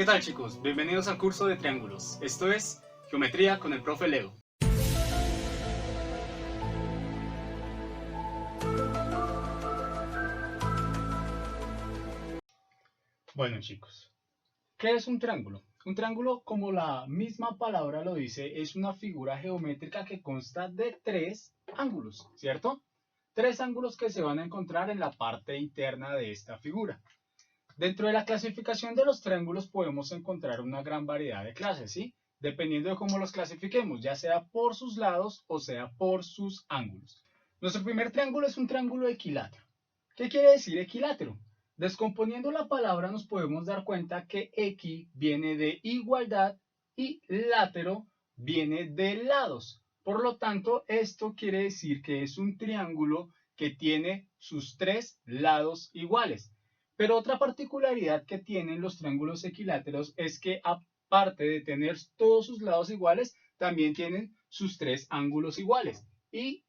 ¿Qué tal, chicos? Bienvenidos al curso de triángulos. Esto es Geometría con el profe Leo. Bueno, chicos, ¿qué es un triángulo? Un triángulo, como la misma palabra lo dice, es una figura geométrica que consta de tres ángulos, ¿cierto? Tres ángulos que se van a encontrar en la parte interna de esta figura. Dentro de la clasificación de los triángulos podemos encontrar una gran variedad de clases, ¿sí? Dependiendo de cómo los clasifiquemos, ya sea por sus lados o sea por sus ángulos. Nuestro primer triángulo es un triángulo equilátero. ¿Qué quiere decir equilátero? Descomponiendo la palabra nos podemos dar cuenta que equi viene de igualdad y látero viene de lados. Por lo tanto, esto quiere decir que es un triángulo que tiene sus tres lados iguales. Pero otra particularidad que tienen los triángulos equiláteros es que aparte de tener todos sus lados iguales, también tienen sus tres ángulos iguales. Y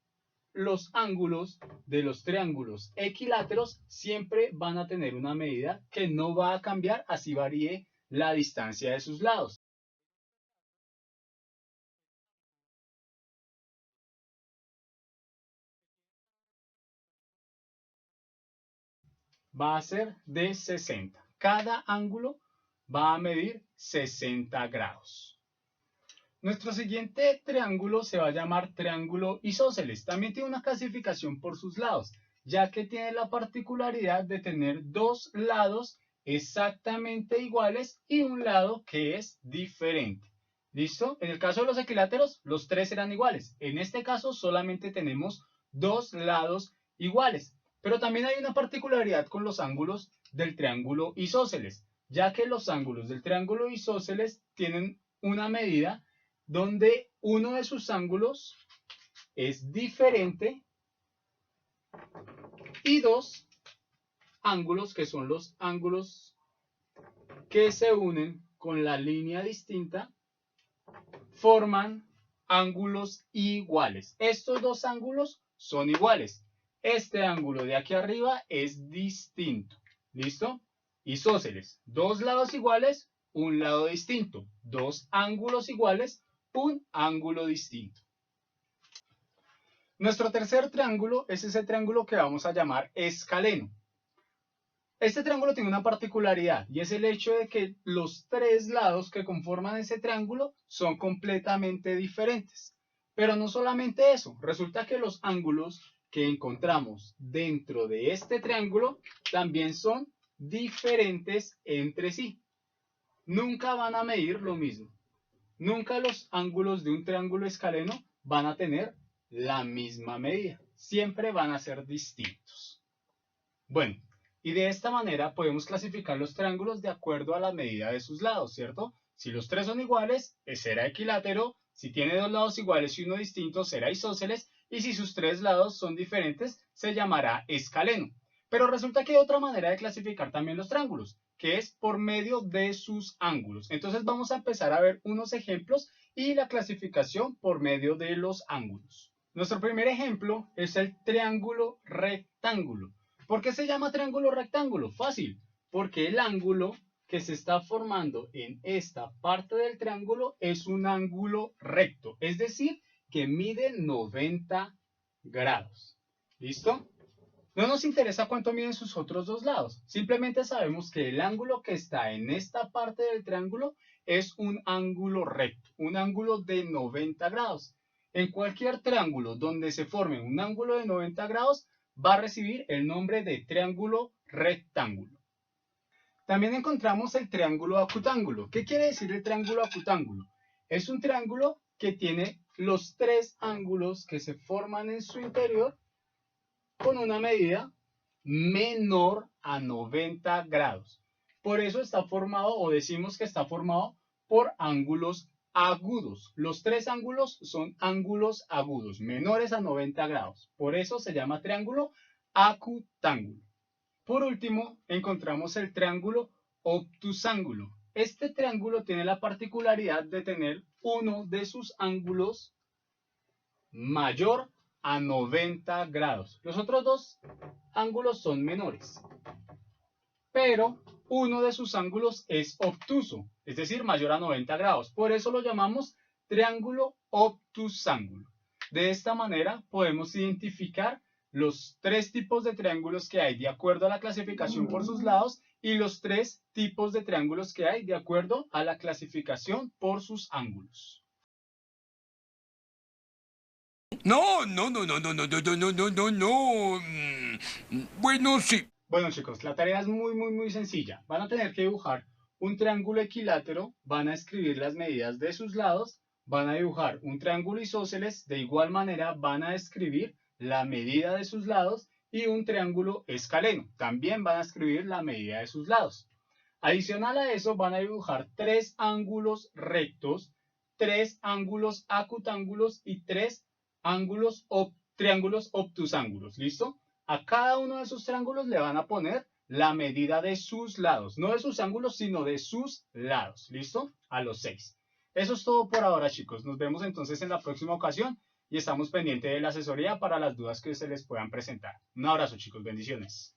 los ángulos de los triángulos equiláteros siempre van a tener una medida que no va a cambiar así varíe la distancia de sus lados. Va a ser de 60. Cada ángulo va a medir 60 grados. Nuestro siguiente triángulo se va a llamar triángulo isósceles. También tiene una clasificación por sus lados, ya que tiene la particularidad de tener dos lados exactamente iguales y un lado que es diferente. ¿Listo? En el caso de los equiláteros, los tres serán iguales. En este caso solamente tenemos dos lados iguales. Pero también hay una particularidad con los ángulos del triángulo isósceles, ya que los ángulos del triángulo isósceles tienen una medida donde uno de sus ángulos es diferente y dos ángulos, que son los ángulos que se unen con la línea distinta, forman ángulos iguales. Estos dos ángulos son iguales. Este ángulo de aquí arriba es distinto. ¿Listo? Isósceles. Dos lados iguales, un lado distinto. Dos ángulos iguales, un ángulo distinto. Nuestro tercer triángulo es ese triángulo que vamos a llamar escaleno. Este triángulo tiene una particularidad y es el hecho de que los tres lados que conforman ese triángulo son completamente diferentes. Pero no solamente eso, resulta que los ángulos que encontramos dentro de este triángulo también son diferentes entre sí. Nunca van a medir lo mismo. Nunca los ángulos de un triángulo escaleno van a tener la misma medida. Siempre van a ser distintos. Bueno, y de esta manera podemos clasificar los triángulos de acuerdo a la medida de sus lados, ¿cierto? Si los tres son iguales, será equilátero. Si tiene dos lados iguales y uno distinto, será isósceles. Y si sus tres lados son diferentes, se llamará escaleno. Pero resulta que hay otra manera de clasificar también los triángulos, que es por medio de sus ángulos. Entonces vamos a empezar a ver unos ejemplos y la clasificación por medio de los ángulos. Nuestro primer ejemplo es el triángulo rectángulo. ¿Por qué se llama triángulo rectángulo? Fácil, porque el ángulo que se está formando en esta parte del triángulo es un ángulo recto, es decir, que mide 90 grados. ¿Listo? No nos interesa cuánto miden sus otros dos lados, simplemente sabemos que el ángulo que está en esta parte del triángulo es un ángulo recto, un ángulo de 90 grados. En cualquier triángulo donde se forme un ángulo de 90 grados, va a recibir el nombre de triángulo rectángulo. También encontramos el triángulo acutángulo. ¿Qué quiere decir el triángulo acutángulo? Es un triángulo que tiene los tres ángulos que se forman en su interior con una medida menor a 90 grados. Por eso está formado, o decimos que está formado por ángulos agudos. Los tres ángulos son ángulos agudos, menores a 90 grados. Por eso se llama triángulo acutángulo. Por último, encontramos el triángulo obtusángulo. Este triángulo tiene la particularidad de tener uno de sus ángulos mayor a 90 grados. Los otros dos ángulos son menores. pero uno de sus ángulos es obtuso, es decir, mayor a 90 grados. Por eso lo llamamos triángulo obtusángulo. De esta manera podemos identificar los tres tipos de triángulos que hay de acuerdo a la clasificación por sus lados y los tres tipos de triángulos que hay de acuerdo a la clasificación por sus ángulos. No, no, no, no, no, no, no, no, no, no, no, no. Bueno, sí. Bueno, chicos, la tarea es muy sencilla. Van a tener que dibujar un triángulo equilátero, van a escribir las medidas de sus lados, van a dibujar un triángulo isósceles, de igual manera van a escribir la medida de sus lados y un triángulo escaleno. También van a escribir la medida de sus lados. Adicional a eso van a dibujar tres ángulos rectos, tres ángulos acutángulos y tres triángulos obtusángulos. ¿Listo? A cada uno de esos triángulos le van a poner la medida de sus lados. No de sus ángulos, sino de sus lados. ¿Listo? A los 6. Eso es todo por ahora, chicos. Nos vemos entonces en la próxima ocasión y estamos pendientes de la asesoría para las dudas que se les puedan presentar. Un abrazo, chicos. Bendiciones.